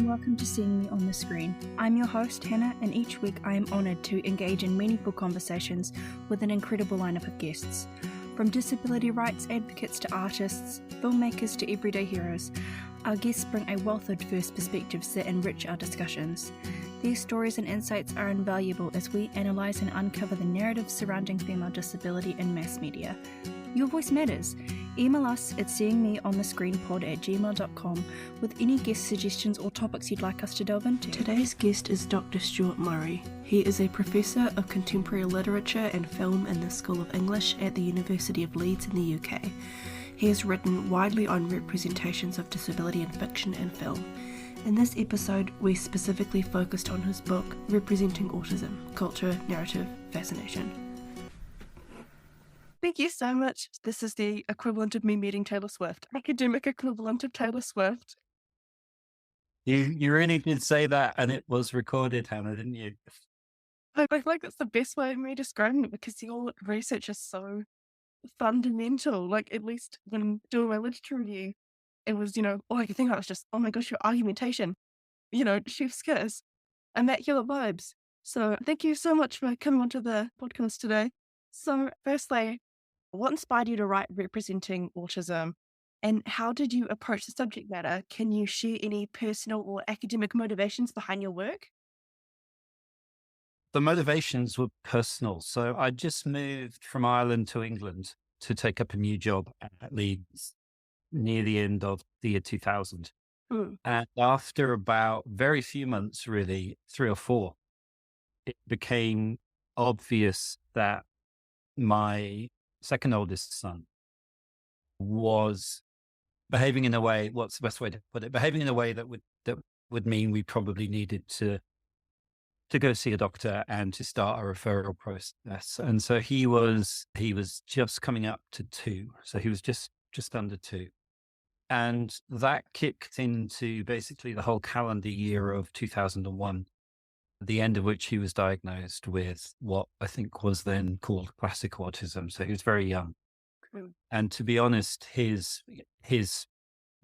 Welcome to Seeing Me on the Screen. I'm your host, Hannah, and each week I am honoured to engage in meaningful conversations with an incredible lineup of guests. From disability rights advocates to artists, filmmakers to everyday heroes, our guests bring a wealth of diverse perspectives that enrich our discussions. These stories and insights are invaluable as we analyse and uncover the narratives surrounding female disability in mass media. Your voice matters. Email us at seeingmeonthescreenpod@gmail.com with any guest suggestions or topics you'd like us to delve into. Today's guest is Dr. Stuart Murray. He is a Professor of Contemporary Literature and Film in the School of English at the University of Leeds in the UK. He has written widely on representations of disability in fiction and film. In this episode, we specifically focused on his book, Representing Autism, Culture, Narrative, Fascination. Thank you so much. This is the equivalent of me meeting Taylor Swift. Academic equivalent of Taylor Swift. You really did say that, and it was recorded, Hannah, didn't you? I feel like that's the best way of me describing it because your research is so fundamental. Like, at least when doing my literature review, it was, all I could think of was just, oh my gosh, your argumentation, chef's kiss, immaculate vibes. So thank you so much for coming onto the podcast today. So firstly, what inspired you to write Representing Autism, and how did you approach the subject matter? Can you share any personal or academic motivations behind your work? The motivations were personal. So I just moved from Ireland to England to take up a new job at Leeds near the end of the year 2000. And after about very few months, really 3 or 4, it became obvious that my second oldest son was behaving in a way, what's the best way to put it? Behaving in a way that would mean we probably needed to go see a doctor and to start a referral process. And so he was just coming up to 2. So he was just under 2. And that kicked into basically the whole calendar year of 2001, the end of which he was diagnosed with what I think was then called classic autism. So he was very young. And to be honest, his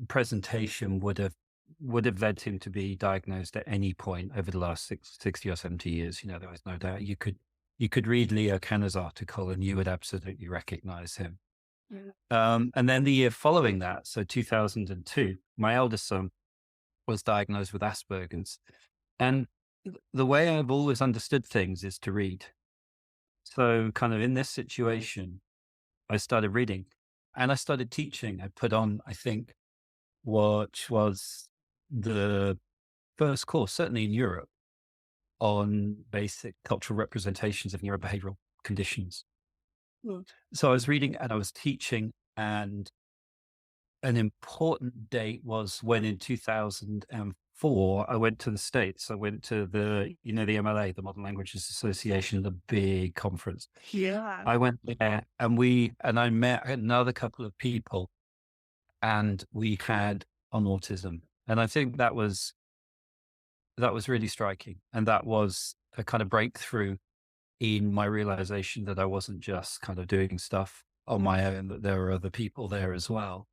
presentation would have led him to be diagnosed at any point over the last 60 or 70 years. There was no doubt. You could read Leo Kanner's article and you would absolutely recognize him. And then the year following that, so 2002, my eldest son was diagnosed with Asperger's. And the way I've always understood things is to read. So kind of in this situation, I started reading and I started teaching. I put on, I think, what was the first course, certainly in Europe, on basic cultural representations of neurobehavioral conditions. So I was reading and I was teaching, and an important date was when in 2004, I went to the States. I went to the MLA, the Modern Languages Association, the big conference. Yeah. I went there and I met another couple of people, and we had on autism. And I think that was really striking. And that was a kind of breakthrough in my realization that I wasn't just kind of doing stuff on my own, that there were other people there as well.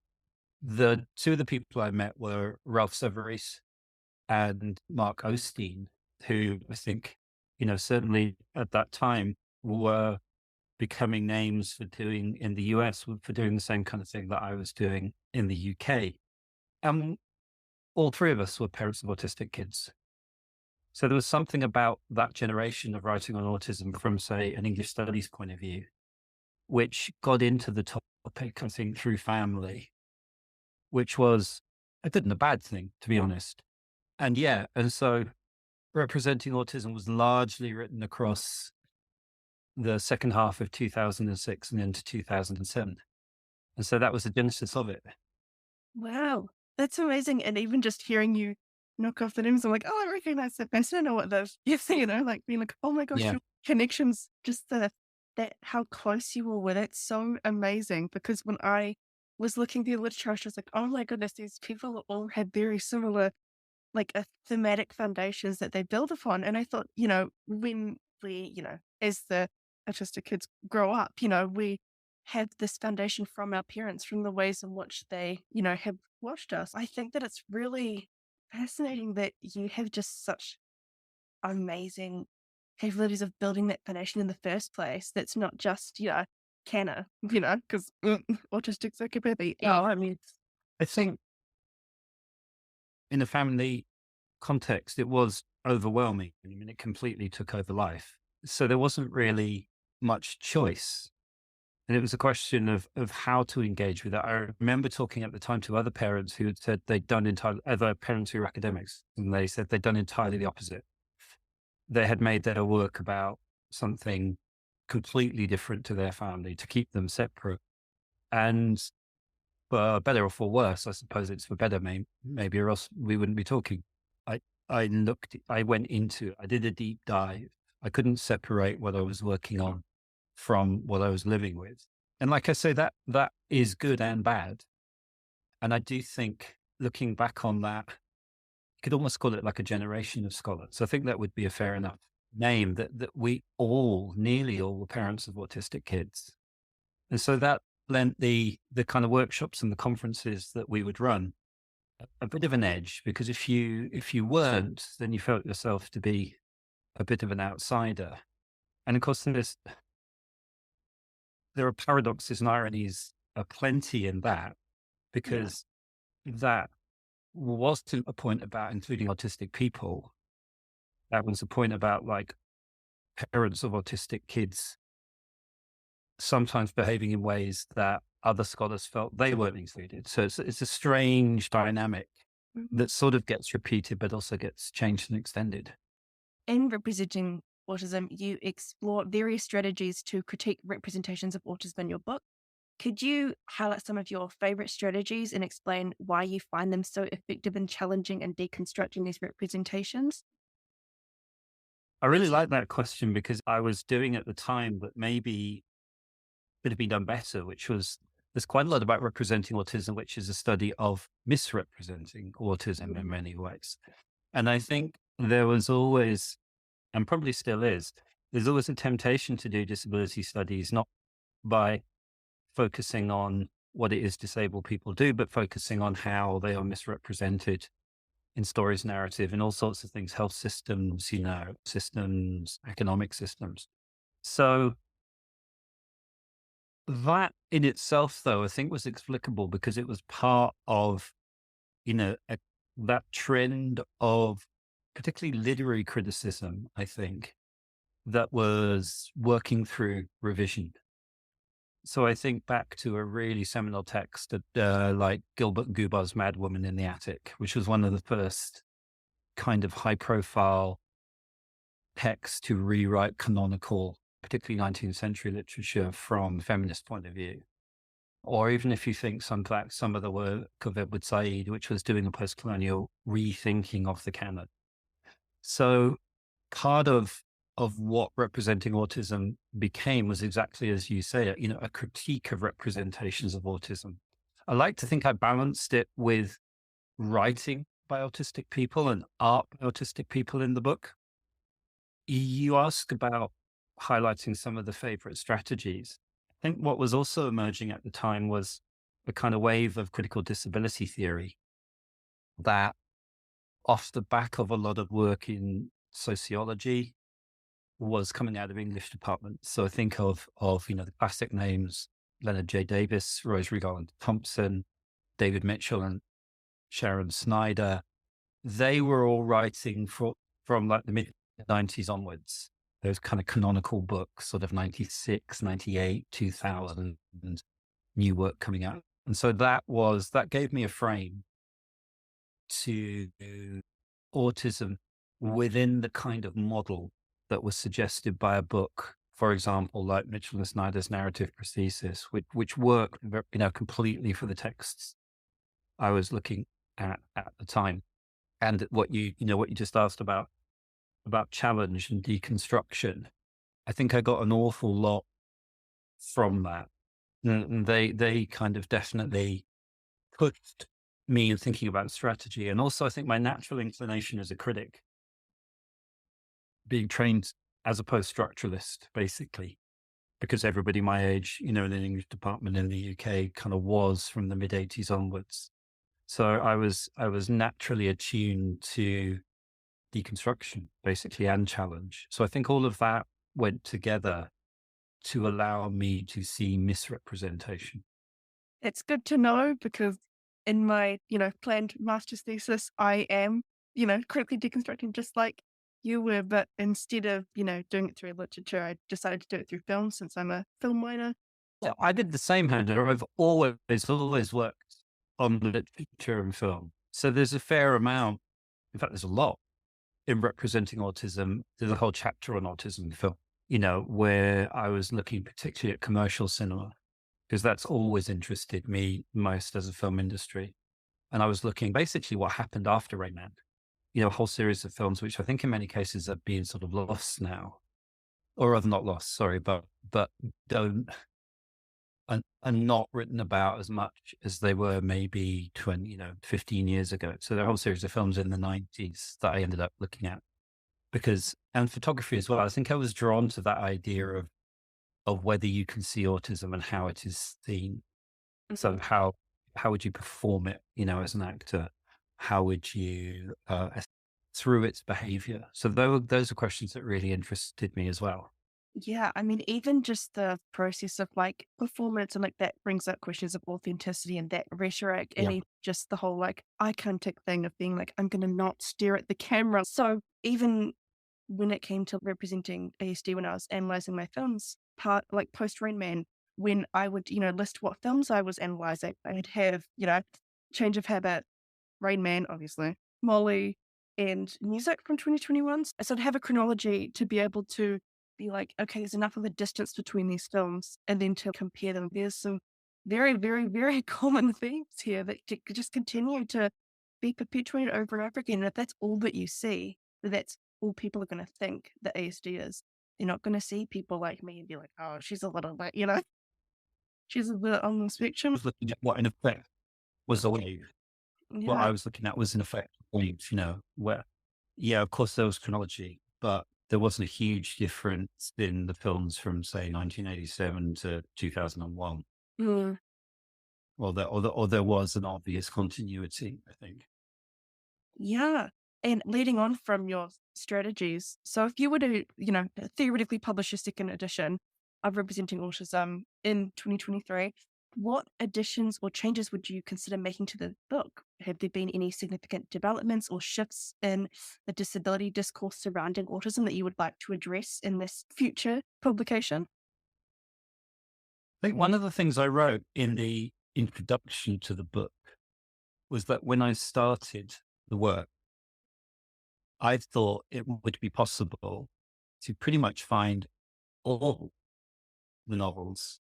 The 2 of the people I met were Ralph Severis and Mark Osteen, who I think, certainly at that time were becoming names for doing in the US, for doing the same kind of thing that I was doing in the UK. And all 3 of us were parents of autistic kids. So there was something about that generation of writing on autism from, say, an English studies point of view, which got into the topic, I think, through family, which was a good and a bad thing, to be honest. And so Representing Autism was largely written across the second half of 2006 and into 2007. And so that was the genesis of it. Wow, that's amazing. And even just hearing you knock off the names, I'm like, oh, I recognize that person. I know what those, like being like, oh my gosh, Yeah. your connections, just that how close you were with it. So amazing. Because when I was looking through the literature, I was just like, oh my goodness, these people all have very similar, like a thematic foundations that they build upon. And I thought, when we, as the autistic kids grow up, we have this foundation from our parents, from the ways in which they, have watched us. I think that it's really fascinating that you have just such amazing capabilities of building that foundation in the first place. That's not just, canna, because autistic psychopathy. Oh, I mean, it's I think in a family context, it was overwhelming. I mean, it completely took over life. So there wasn't really much choice. And it was a question of how to engage with it. I remember talking at the time to other parents who had said they'd done entirely, other parents who were academics, and they said they'd done entirely the opposite. They had made their work about something completely different to their family to keep them separate. And for better or for worse, I suppose it's for better, maybe, or else we wouldn't be talking. I, I went into, I did a deep dive. I couldn't separate what I was working on from what I was living with. And like I say, that is good and bad. And I do think looking back on that, you could almost call it like a generation of scholars. I think that would be a fair enough name that we all, nearly all, were parents of autistic kids. And so that lent the kind of workshops and the conferences that we would run a bit of an edge, because if you weren't, then you felt yourself to be a bit of an outsider. And of course, there are paradoxes and ironies aplenty in that, yeah. because that was to a point about including autistic people. That was a point about like parents of autistic kids sometimes behaving in ways that other scholars felt they weren't included. So it's a strange dynamic Mhm. that sort of gets repeated, but also gets changed and extended. In representing autism, you explore various strategies to critique representations of autism in your book. Could you highlight some of your favorite strategies and explain why you find them so effective in challenging and deconstructing these representations? I really like that question because I was doing at the time that maybe could have been done better, which was there's quite a lot about representing autism, which is a study of misrepresenting autism in Mhm. many ways. And I think there was always, and probably still is, there's always a temptation to do disability studies, not by focusing on what it is disabled people do, but focusing on how they are misrepresented in stories, narrative, and all sorts of things, health systems, systems, economic systems. So that in itself, though, I think was explicable because it was part of, you know, a, that trend of particularly literary criticism, I think, that was working through revision. So I think back to a really seminal text that, like Gilbert and Gubar's Mad Woman in the Attic, which was one of the first kind of high profile texts to rewrite canonical, particularly 19th century literature from a feminist point of view. Or even if you think some of the work of Edward Said, which was doing a post-colonial rethinking of the canon. So part of what representing autism became was exactly as you say it, a critique of representations of autism. I like to think I balanced it with writing by autistic people and art by autistic people in the book. You ask about highlighting some of the favorite strategies. I think what was also emerging at the time was a kind of wave of critical disability theory that, off the back of a lot of work in sociology, was coming out of English departments. So I think of the classic names: Leonard J. Davis, Rose Garland Thompson, David Mitchell, and Sharon Snyder. They were all writing from like the mid-90s onwards. Those kind of canonical books, sort of 96, 98, 2000, and new work coming out. And so that gave me a frame to autism within the kind of model that was suggested by a book, for example, like Mitchell and Snyder's narrative prosthesis, which worked, completely for the texts I was looking at the time. And what you just asked about challenge and deconstruction, I think I got an awful lot from that. And they kind of definitely pushed me in thinking about strategy. And also I think my natural inclination as a critic, being trained as a post-structuralist, basically, because everybody my age, in an English department in the UK kind of was from the mid 80s onwards. So I was naturally attuned to deconstruction, basically, and challenge. So I think all of that went together to allow me to see misrepresentation. It's good to know because in my, planned master's thesis, I am, critically deconstructing just like you were, but instead of, doing it through literature, I decided to do it through film since I'm a film minor. Yeah, I did the same, Hannah. I've always worked on literature and film. So there's a fair amount, in fact, there's a lot in representing autism. There's a whole chapter on autism in film, where I was looking particularly at commercial cinema, because that's always interested me most as a film industry. And I was looking basically what happened after Rain Man, a whole series of films, which I think in many cases are being sort of lost now, or rather not lost, sorry, but don't and not written about as much as they were maybe 20, 15 years ago. So there are a whole series of films in the 90s that I ended up looking at because, and photography as well. I think I was drawn to that idea of whether you can see autism and how it is seen. So Mhm. how would you perform it, as an actor? How would you, through its behavior? So those are questions that really interested me as well. Yeah, I mean, even just the process of like performance and like that brings up questions of authenticity and that rhetoric, and Yeah. just the whole like eye contact thing of being like, I'm going to not stare at the camera. So even when it came to representing ASD when I was analyzing my films, part like post Rain Man, when I would, list what films I was analyzing, I'd have, change of habit, Rain Man, obviously, Molly, and music from 2021. So I'd have a chronology to be able to be like, okay, there's enough of a distance between these films, and then to compare them. There's some very, very, very common themes here that just continue to be perpetuated over and over again. And if that's all that you see, then that's all people are going to think that ASD is. They're not going to see people like me and be like, oh, she's a little bit, she's a bit on the I spectrum. was looking at what in effect was a wave. What Yeah. I was looking at was in effect waves, where, yeah, of course there was chronology, but there wasn't a huge difference in the films from say 1987 to 2001. Mm. Or there was an obvious continuity, I think. Yeah. And leading on from your strategies, so if you were to, theoretically publish a second edition of Representing Autism in 2023, what additions or changes would you consider making to the book? Have there been any significant developments or shifts in the disability discourse surrounding autism that you would like to address in this future publication? I think one of the things I wrote in the introduction to the book was that when I started the work, I thought it would be possible to pretty much find all the novels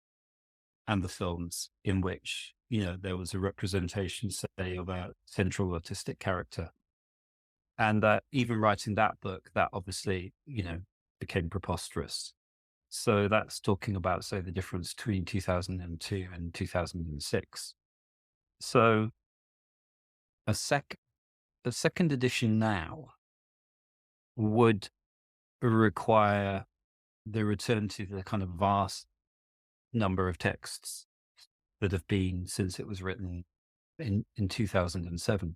and the films in which, there was a representation, say, of a central autistic character. And even writing that book, that obviously, became preposterous. So that's talking about, say, the difference between 2002 and 2006. So a sec a second edition now would require the return to the kind of vast number of texts that have been since it was written in 2007.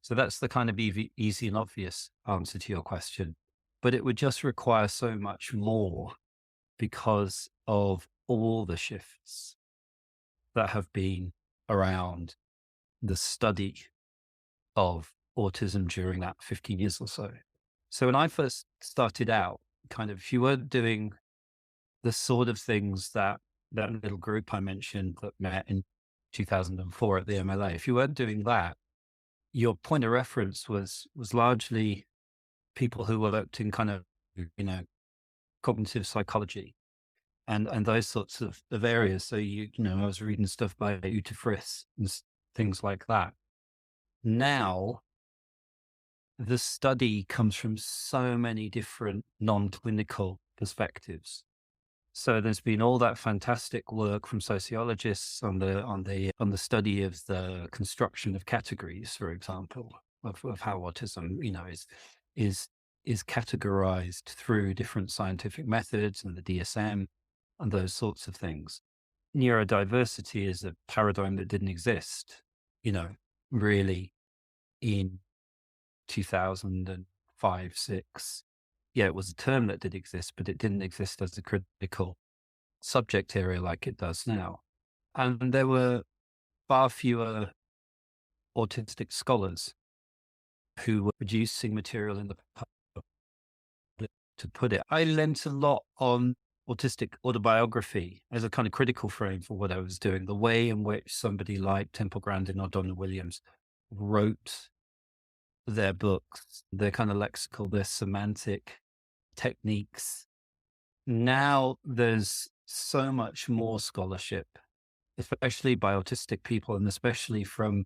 So that's the kind of easy and obvious answer to your question. But it would just require so much more because of all the shifts that have been around the study of autism during that 15 years or so. So when I first started out, kind of, if you were doing the sort of things that that little group I mentioned that met in 2004 at the MLA, if you weren't doing that, your point of reference was largely people who worked in kind of, you know, cognitive psychology and those sorts of areas. So I was reading stuff by Uta Frith and things like that. Now the study comes from so many different non-clinical perspectives. So there's been all that fantastic work from sociologists on the study of the construction of categories, for example, of how autism, is is categorized through different scientific methods and the DSM and those sorts of things. Neurodiversity is a paradigm that didn't exist, you know, really in 2005, 6. Yeah, it was a term that did exist, but it didn't exist as a critical subject area like it does now. And there were far fewer autistic scholars who were producing material in the to put it. I lent a lot on autistic autobiography as a kind of critical frame for what I was doing. The way in which somebody like Temple Grandin or Donna Williams wrote their books, their kind of lexical, their semantic techniques. Now there's so much more scholarship, especially by autistic people, and especially from,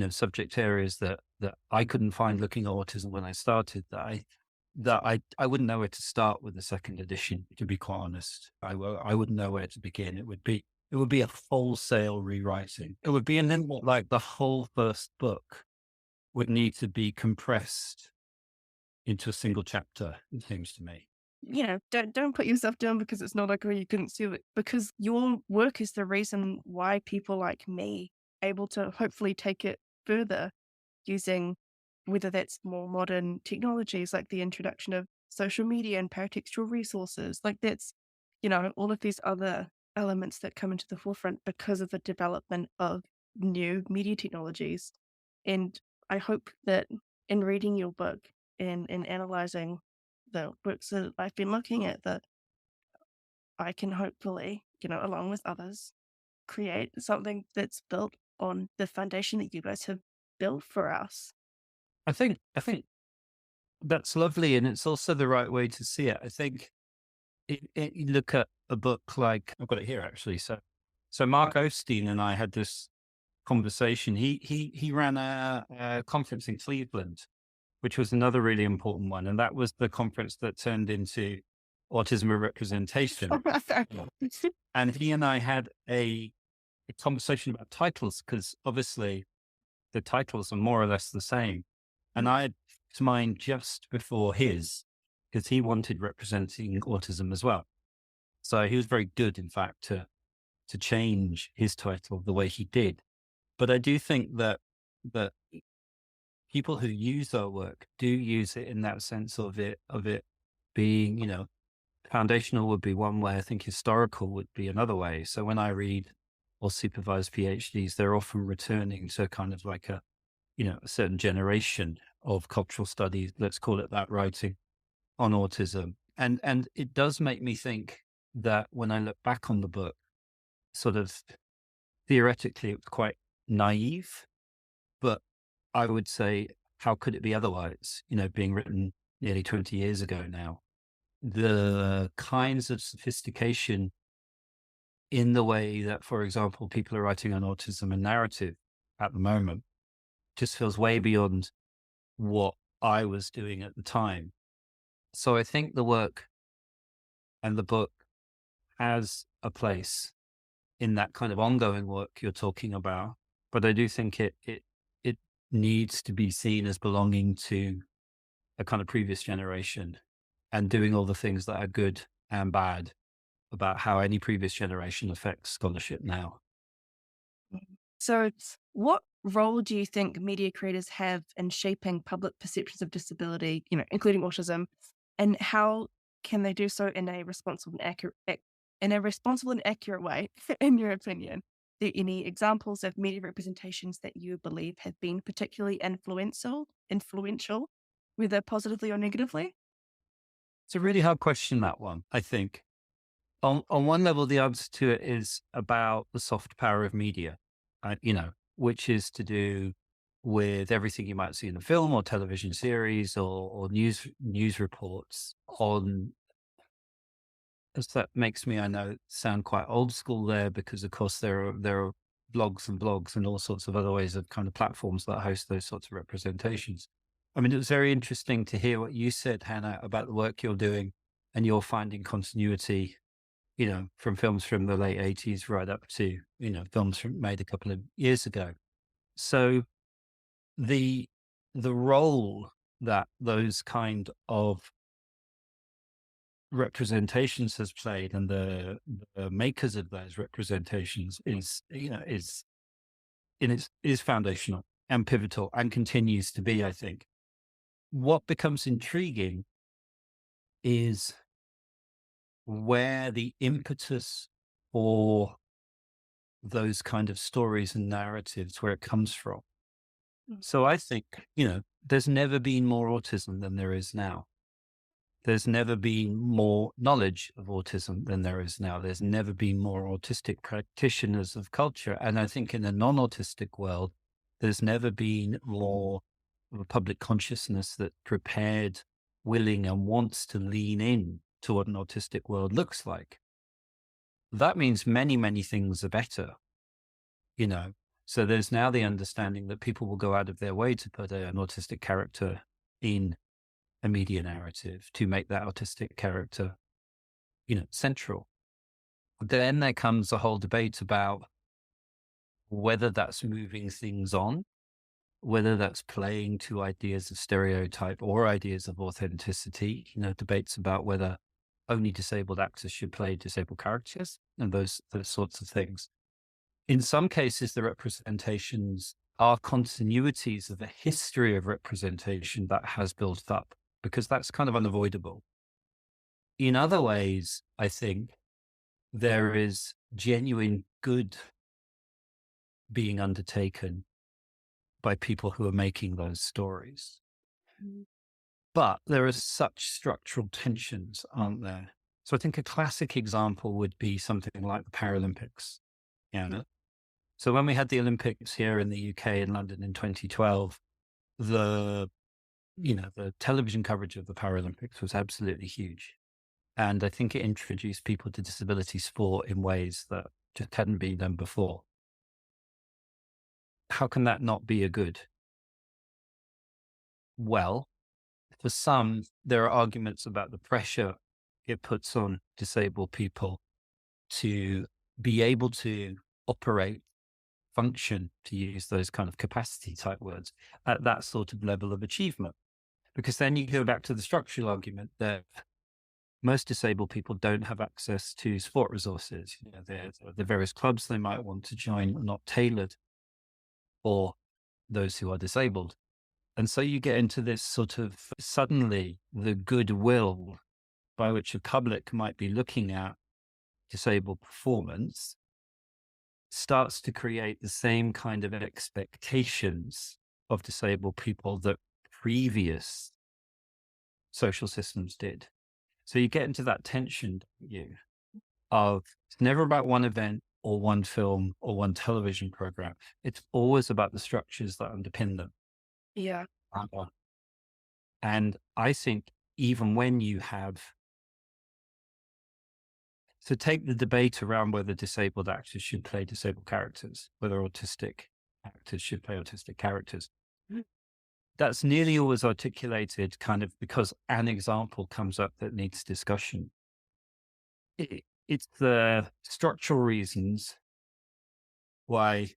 subject areas that I couldn't find looking at autism when I started, that I wouldn't know where to start with the second edition, to be quite honest. I wouldn't know where to begin. It would be a wholesale rewriting. It would be a little like the whole first book would need to be compressed into a single chapter, it seems to me. Don't put yourself down because it's not like, oh, you couldn't see it, because your work is the reason why people like me able to hopefully take it further using whether that's more modern technologies like the introduction of social media and paratextual resources, like that's, all of these other elements that come into the forefront because of the development of new media technologies. And I hope that in reading your book and in analyzing the books that I've been looking at, that I can hopefully, along with others, create something that's built on the foundation that you guys have built for us. I think that's lovely, and it's also the right way to see it. I think you look at a book like I've got it here actually. So Mark Osteen and I had this conversation. He ran a conference in Cleveland, which was another really important one, and that was the conference that turned into Autism and Representation. Yeah. And he and I had a conversation about titles because obviously the titles are more or less the same. And I had to mine just before his because he wanted representing autism as well. So he was very good, in fact, to change his title the way he did. But I do think that people who use our work do use it in that sense of it being, foundational would be one way. I think historical would be another way. So when I read or supervise PhDs, they're often returning to kind of like a certain generation of cultural studies, let's call it that, writing on autism. And it does make me think that when I look back on the book, sort of theoretically, it was quite naive, but I would say, how could it be otherwise? Being written nearly 20 years ago now, the kinds of sophistication in the way that, for example, people are writing on autism and narrative at the moment just feels way beyond what I was doing at the time. So I think the work and the book has a place in that kind of ongoing work you're talking about. But I do think it needs to be seen as belonging to a kind of previous generation and doing all the things that are good and bad about how any previous generation affects scholarship now. So, what role do you think media creators have in shaping public perceptions of disability, including autism, and how can they do so in a responsible and accurate way, in your opinion? Are there any examples of media representations that you believe have been particularly influential, whether positively or negatively? It's a really hard question, that one, I think. On one level, the answer to it is about the soft power of media, which is to do with everything you might see in a film or television series or news reports on. As that makes me, I know, sound quite old school there because, of course, there are blogs and all sorts of other ways of kind of platforms that host those sorts of representations. I mean, it was very interesting to hear what you said, Hannah, about the work you're doing and you're finding continuity, from films from the late 80s right up to, films made a couple of years ago. So the the role that those kind of representations has played and the makers of those representations is foundational. and pivotal and continues to be, I think. What becomes intriguing is where the impetus for those kind of stories and narratives, where it comes from. Mm. So I think, there's never been more autism than there is now. There's never been more knowledge of autism than there is now. There's never been more autistic practitioners of culture. And I think in a non autistic world, there's never been more of a public consciousness that prepared, willing, and wants to lean in to what an autistic world looks like. That means many, many things are better, you know. So there's now the understanding that people will go out of their way to put an autistic character in a media narrative to make that autistic character, central. Then there comes a whole debate about whether that's moving things on, whether that's playing to ideas of stereotype or ideas of authenticity, debates about whether only disabled actors should play disabled characters and those sorts of things. In some cases, the representations are continuities of a history of representation that has built up, because that's kind of unavoidable. In other ways, I think there is genuine good being undertaken by people who are making those stories. Mm. But there are such structural tensions, aren't there? So I think a classic example would be something like the Paralympics. Yeah. Yeah. So when we had the Olympics here in the UK in London in 2012, the the television coverage of the Paralympics was absolutely huge. And I think it introduced people to disability sport in ways that just hadn't been done before. How can that not be a good? Well, for some, there are arguments about the pressure it puts on disabled people to be able to operate, function, to use those kind of capacity type words, at that sort of level of achievement. Because then you go back to the structural argument that most disabled people don't have access to sport resources. The various clubs they might want to join are not tailored for those who are disabled. And so you get into this sort of suddenly the goodwill by which a public might be looking at disabled performance starts to create the same kind of expectations of disabled people that previous social systems did. So you get into that tension, don't you, of it's never about one event or one film or one television program. It's always about the structures that underpin them. Yeah. Uh, And I think even when you have, so take the debate around whether disabled actors should play disabled characters, whether autistic actors should play autistic characters. Mhm. That's nearly always articulated kind of because an example comes up that needs discussion. It's the structural reasons why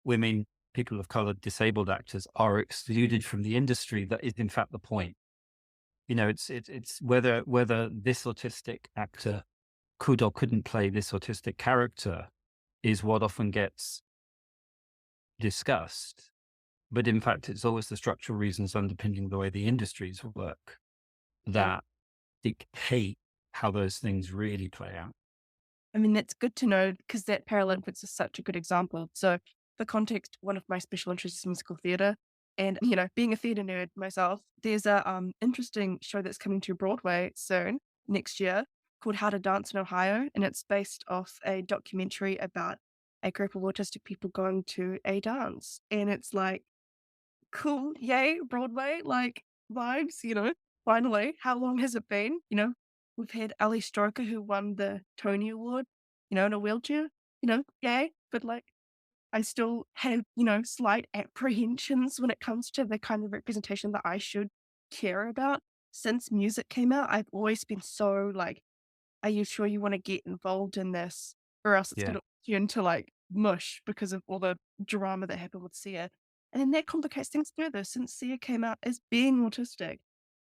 women, people of color, disabled actors are excluded from the industry that is in fact the point. It's whether this autistic actor could or couldn't play this autistic character is what often gets discussed. But in fact, it's always the structural reasons underpinning the way the industries work Yeah. that dictate how those things really play out. I mean, that's good to know because that Paralympics is such a good example. So, for context, one of my special interests is musical theatre. And, being a theatre nerd myself, there's a interesting show that's coming to Broadway soon, next year, called How to Dance in Ohio. And it's based off a documentary about a group of autistic people going to a dance. And it's like, cool, yay, Broadway, like vibes, Finally, how long has it been? We've had Ali Stroker who won the Tony Award, in a wheelchair, yay. But like, I still have, slight apprehensions when it comes to the kind of representation that I should care about. Since music came out, I've always been so like, are you sure you want to get involved in this? Or else it's going Yeah. to turn into like mush because of all the drama that happened with Sia. And then that complicates things further since Sia came out as being autistic.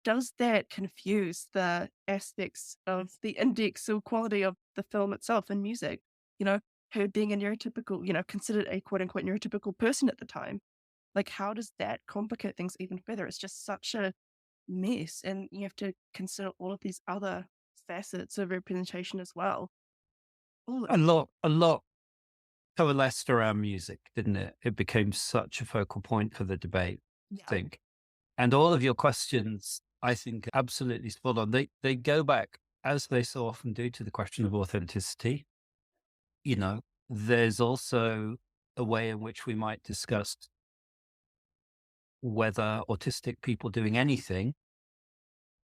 Does that confuse the aspects of the index or quality of the film itself and music? You know, her being a neurotypical, considered a quote unquote neurotypical person at the time. Like, how does that complicate things even further? It's just such a mess, and you have to consider all of these other facets of representation as well. All A lot coalesced around music, didn't it? It became such a focal point for the debate, I yeah, think. And all of your questions, I think, are absolutely spot on. They go back, as they so often do, to the question of authenticity. You know, there's also a way in which we might discuss whether autistic people doing anything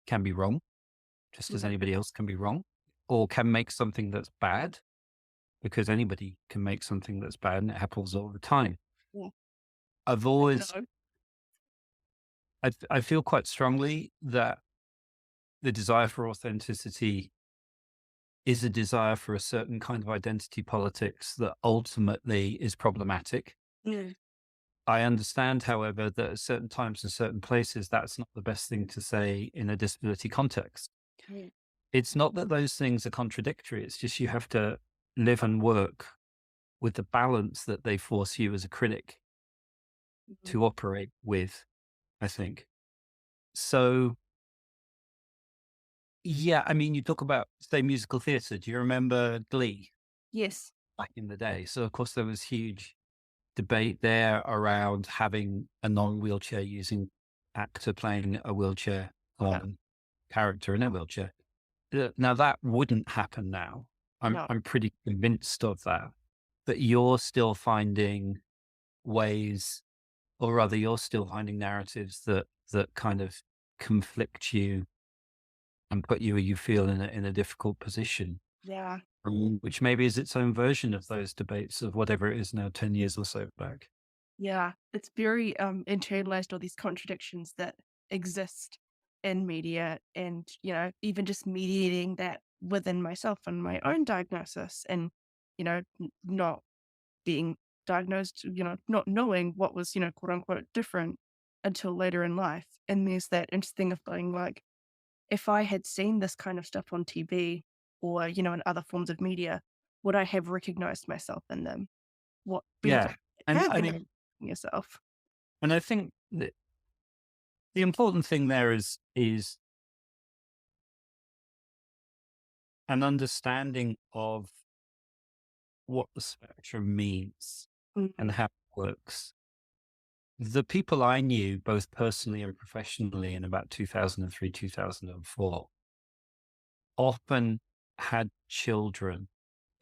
can be wrong, just as mm, anybody else can be wrong, or can make something that's bad, because anybody can make something that's bad and it happens all the time. yeah. I've No, always, I feel quite strongly that the desire for authenticity is a desire for a certain kind of identity politics that ultimately is problematic. yeah, I understand, however, that at certain times and certain places, that's not the best thing to say in a disability context. yeah, It's not that those things are contradictory. It's just you have to live and work with the balance that they force you as a critic mhm. to operate with, I think. So, yeah, I mean, you talk about, say, musical theatre. Do you remember Glee Yes. back in the day? So, of course, there was huge debate there around having a non-wheelchair using actor playing a wheelchair Yeah. character in a wheelchair. Now that wouldn't happen now. No. I'm pretty convinced of that. But you're still finding ways, or rather, you're still finding narratives that kind of conflict you and put you, you feel in a difficult position, Yeah. which maybe is its own version of those debates of whatever it is now, 10 years or so back. Yeah. It's very internalized, all these contradictions that exist in media, and even just mediating that within myself and my own diagnosis, and not being diagnosed, not knowing what was, quote unquote different until later in life. And there's that interesting of going like, if I had seen this kind of stuff on TV or, in other forms of media, would I have recognized myself in them? What Yeah. benefit And have I in mean, yourself? and I think that the important thing there is an understanding of what the spectrum means Mm, and how it works. The people I knew, both personally and professionally, in about 2003, 2004, often had children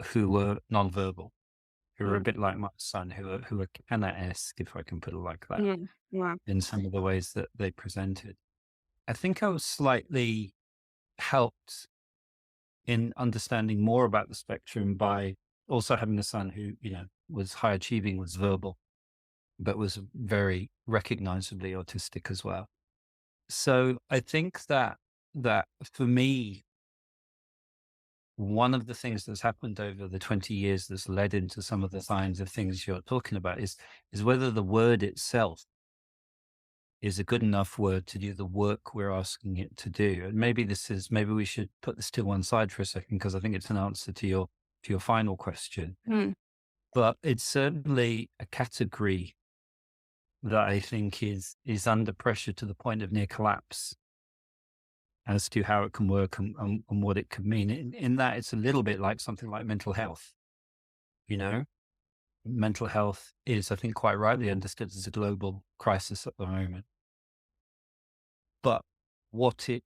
who were nonverbal, who were a mm, bit like my son, who are Kenna-esque, if I can put it like that, yeah. in some of the ways that they presented. I think I was slightly helped in understanding more about the spectrum by also having a son who, was high achieving, was verbal, but was very recognizably autistic as well. So I think that for me, one of the things that's happened over the 20 years that's led into some of the kinds of things you're talking about is whether the word itself is a good enough word to do the work we're asking it to do. And maybe we should put this to one side for a second, because I think it's an answer to your final question. Mm, But it's certainly a category that I think is under pressure to the point of near collapse as to how it can work and what it could mean. In that, it's a little bit like something like mental health. You know, mental health is, I think, quite rightly understood as a global crisis at the moment. But what it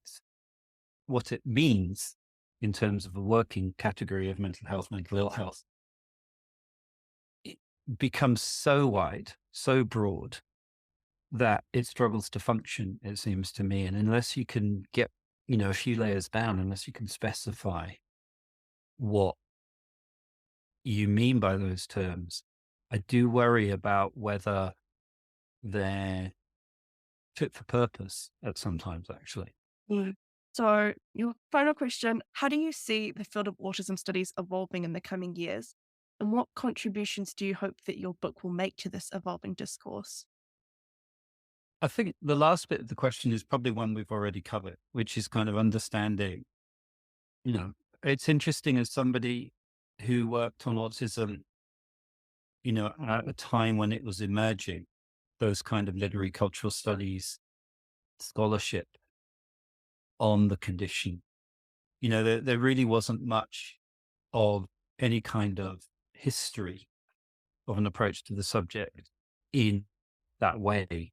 what it means in terms of a working category of mental health, mental ill health, it becomes so wide, so broad that it struggles to function, it seems to me. And unless you can get, a few layers down, unless you can specify what you mean by those terms, I do worry about whether they're fit for purpose at sometimes, actually. mm. So, your final question: how do you see the field of autism studies evolving in the coming years? And what contributions do you hope that your book will make to this evolving discourse? I think the last bit of the question is probably one we've already covered, which is kind of understanding, you know, it's interesting as somebody who worked on autism, at a time when it was emerging. those kind of literary cultural studies scholarship on the condition. There really wasn't much of any kind of history of an approach to the subject in that way.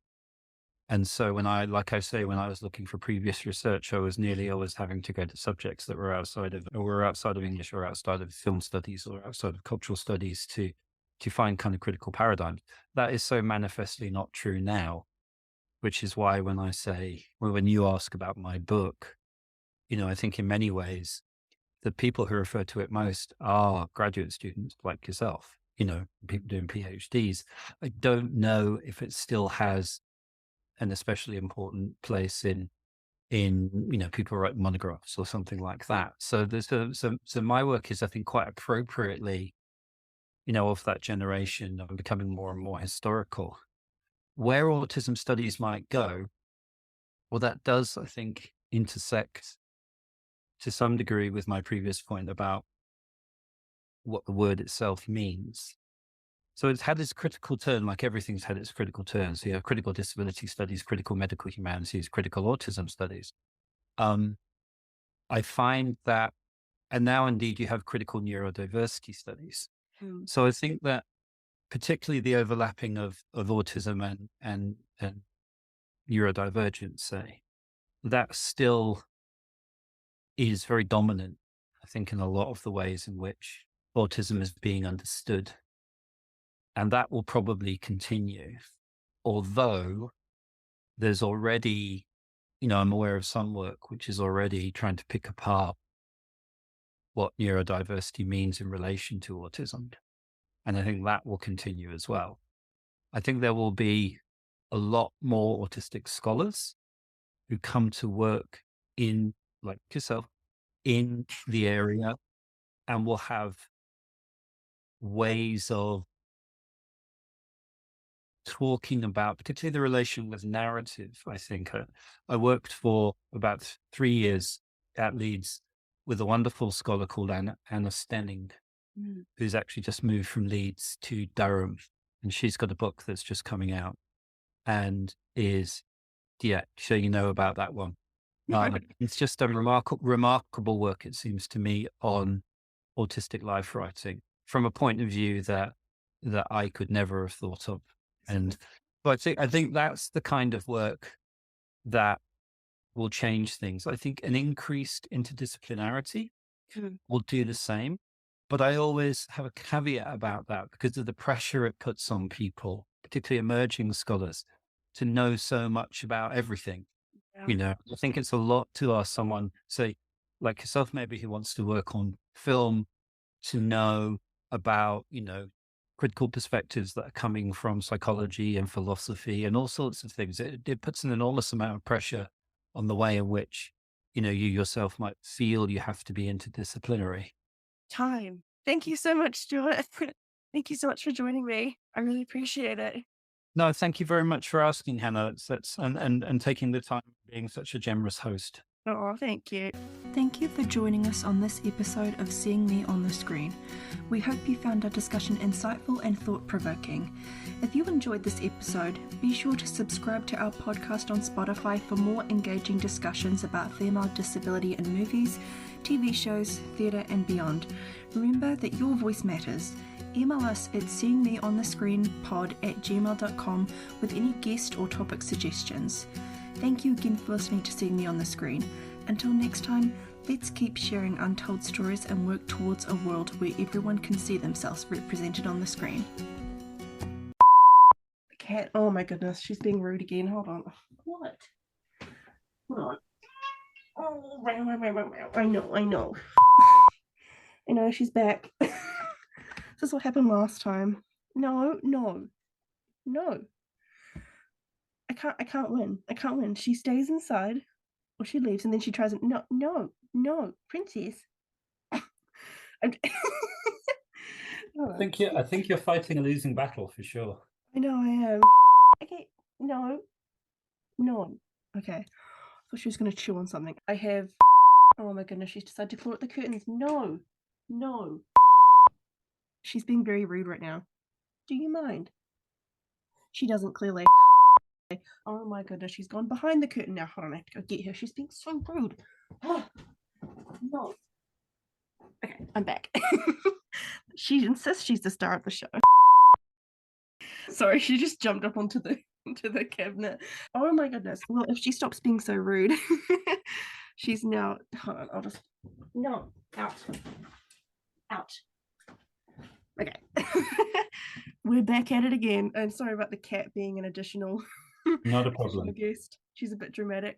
And so like I say, when I was looking for previous research, I was nearly always having to go to subjects that were outside of English, or outside of film studies, or outside of cultural studies, to find kind of critical paradigms. That is so manifestly not true now, which is why when you ask about my book, I think in many ways, the people who refer to it most are graduate students like yourself, people doing PhDs. I don't know if it still has an especially important place in people write monographs or something like that. So so my work is, I think, quite appropriately, of that generation, of becoming more and more historical. Where autism studies might go, well, that does, I think, intersect to some degree with my previous point about what the word itself means. So it's had its critical turn, like everything's had its critical turn. So you have critical disability studies, critical medical humanities, critical autism studies. I find that, and now indeed you have critical neurodiversity studies. Mm. So I think that particularly the overlapping of autism and neurodivergence, say, that still is very dominant, I think, in a lot of the ways in which autism is being understood. And that will probably continue. Although there's already, I'm aware of some work which is already trying to pick apart what neurodiversity means in relation to autism. And I think that will continue as well. I think there will be a lot more autistic scholars who come to work in, like yourself, in the area, and will have ways of talking about, particularly the relation with narrative. I think I worked for about 3 years at Leeds with a wonderful scholar called Anna Stenning, Mm. who's actually just moved from Leeds to Durham. And she's got a book that's just coming out, and yeah, so you know about that one. It's just a remarkable work, it seems to me, on autistic life writing from a point of view that I could never have thought of. And but I think that's the kind of work that will change things. I think an increased interdisciplinarity Mm. will do the same. But I always have a caveat about that because of the pressure it puts on people, particularly emerging scholars, to know so much about everything. Yeah. I think it's a lot to ask someone, say, like yourself, maybe, who wants to work on film, to know about, critical perspectives that are coming from psychology and philosophy and all sorts of things. It puts an enormous amount of pressure on the way in which, you yourself might feel you have to be interdisciplinary. Time. Thank you so much, Stuart. Thank you so much for joining me. I really appreciate it. No, thank you very much for asking, Hannah. And taking the time, being such a generous host. Oh, thank you. Thank you for joining us on this episode of Seeing Me on the Screen. We hope you found our discussion insightful and thought-provoking. If you enjoyed this episode, be sure to subscribe to our podcast on Spotify for more engaging discussions about female disability in movies, TV shows, theatre and beyond. Remember that your voice matters. Email us at seeingmeonthescreenpod@gmail.com with any guest or topic suggestions. Thank you again for listening to Seeing Me on the Screen. Until next time, let's keep sharing untold stories and work towards a world where everyone can see themselves represented on the screen. The cat. Oh my goodness, she's being rude again. Hold on. What? Hold on. Oh, I know. I know she's back. This is what happened last time. No. I can't win. She stays inside or she leaves and then she tries it. No, princess. I'm I think you're fighting a losing battle for sure. I know I am. Okay, no. Okay. I thought she was gonna chew on something. I have oh my goodness, she's decided to claw at the curtains. No. She's being very rude right now. Do you mind? She doesn't clearly. Oh my goodness, she's gone behind the curtain now. Hold on, I have to go get her. She's being so rude. No. Okay, I'm back. She insists she's the star of the show. Sorry, she just jumped up onto the cabinet. Oh my goodness. Well, if she stops being so rude, she's now. Hold on, I'll just. No, out. Out. Okay. We're back at it again. I'm sorry about the cat being an additional Not a problem. guest. She's a bit dramatic.